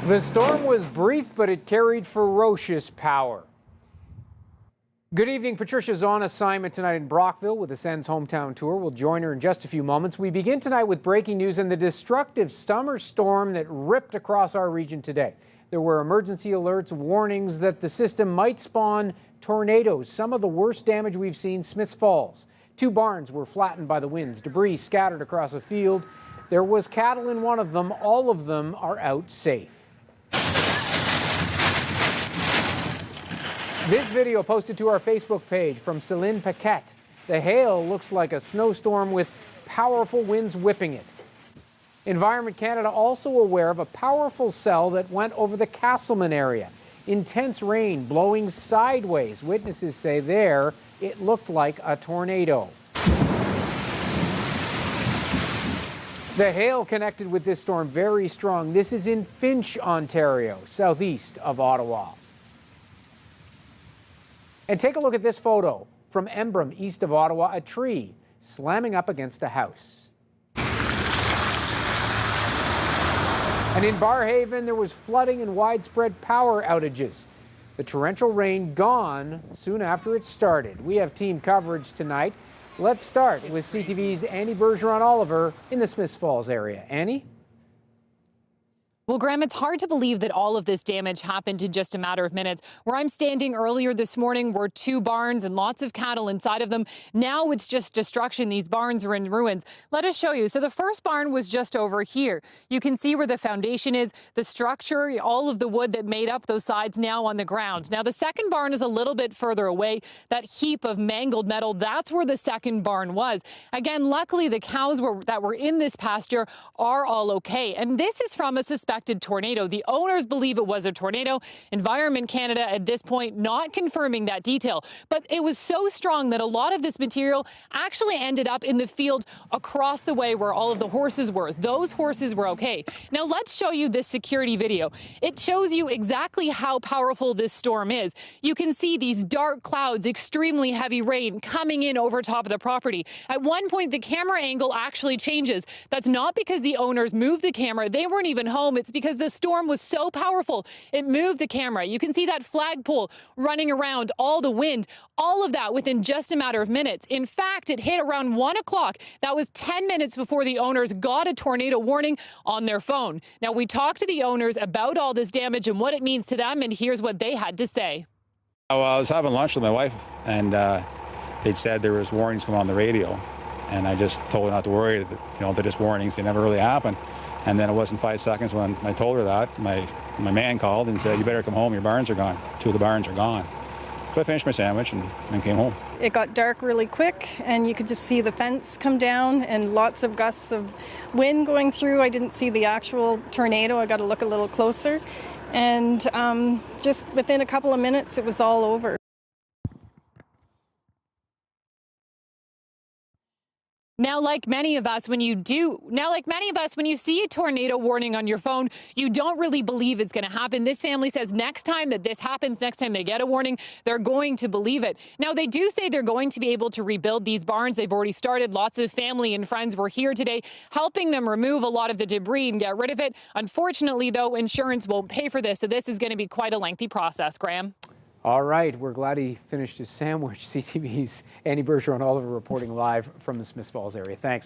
The storm was brief, but it carried ferocious power. Good evening. Patricia's on assignment tonight in Brockville with the Sens hometown tour. We'll join her in just a few moments. We begin tonight with breaking news and the destructive summer storm that ripped across our region today. There were emergency alerts, warnings that the system might spawn tornadoes. Some of the worst damage we've seen, Smiths Falls. 2 barns were flattened by the winds, debris scattered across a field. There was cattle in one of them. All of them are out safe. This video posted to our Facebook page from Céline Paquette. The hail looks like a snowstorm with powerful winds whipping it. Environment Canada also aware of a powerful cell that went over the Castleman area. Intense rain blowing sideways. Witnesses say there it looked like a tornado. The hail connected with this storm very strong. This is in Finch, Ontario, southeast of Ottawa. And take a look at this photo from Embrun, east of Ottawa, a tree slamming up against a house. And in Barrhaven, there was flooding and widespread power outages. The torrential rain gone soon after it started. We have team coverage tonight. Let's start with CTV's Annie Bergeron-Oliver in the Smiths Falls area. Annie? Well, Graham, it's hard to believe that all of this damage happened in just a matter of minutes. Where I'm standing earlier this morning were 2 barns and lots of cattle inside of them. Now it's just destruction. These barns are in ruins. Let us show you. So the first barn was just over here. You can see where the foundation is, the structure, all of the wood that made up those sides now on the ground. Now the second barn is a little bit further away. That heap of mangled metal, that's where the second barn was. Again, luckily the cows that were in this pasture are all okay. And this is from a suspected tornado. The owners believe it was a tornado. Environment Canada at this point not confirming that detail. But it was so strong that a lot of this material actually ended up in the field across the way where all of the horses were. Those horses were okay. Now let's show you this security video. It shows you exactly how powerful this storm is. You can see these dark clouds, extremely heavy rain coming in over top of the property. At one point, the camera angle actually changes. That's not because the owners moved the camera. They weren't even home. It's because the storm was so powerful, it moved the camera. You can see that flagpole running around, all the wind, all of that within just a matter of minutes. In fact, it hit around 1 o'clock. That was 10 minutes before the owners got a tornado warning on their phone. Now, we talked to the owners about all this damage and what it means to them, and here's what they had to say. Well, I was having lunch with my wife, and they'd said there was warnings come on the radio, and I just told her not to worry. That, they're just warnings. They never really happen. And then it wasn't 5 seconds when I told her that, my man called and said, "You better come home, your barns are gone." 2 of the barns are gone. So I finished my sandwich and came home. It got dark really quick, and you could just see the fence come down and lots of gusts of wind going through. I didn't see the actual tornado. I got to look a little closer. And just within a couple of minutes, it was all over. Now, like many of us, when you see a tornado warning on your phone, you don't really believe it's going to happen. This family says next time that this happens, next time they get a warning, they're going to believe it. Now, they do say they're going to be able to rebuild these barns. They've already started. Lots of family and friends were here today helping them remove a lot of the debris and get rid of it. Unfortunately, though, insurance won't pay for this, so this is going to be quite a lengthy process, Graham. All right, we're glad he finished his sandwich. CTV's Annie Bergeron-Oliver reporting live from the Smiths Falls area. Thanks.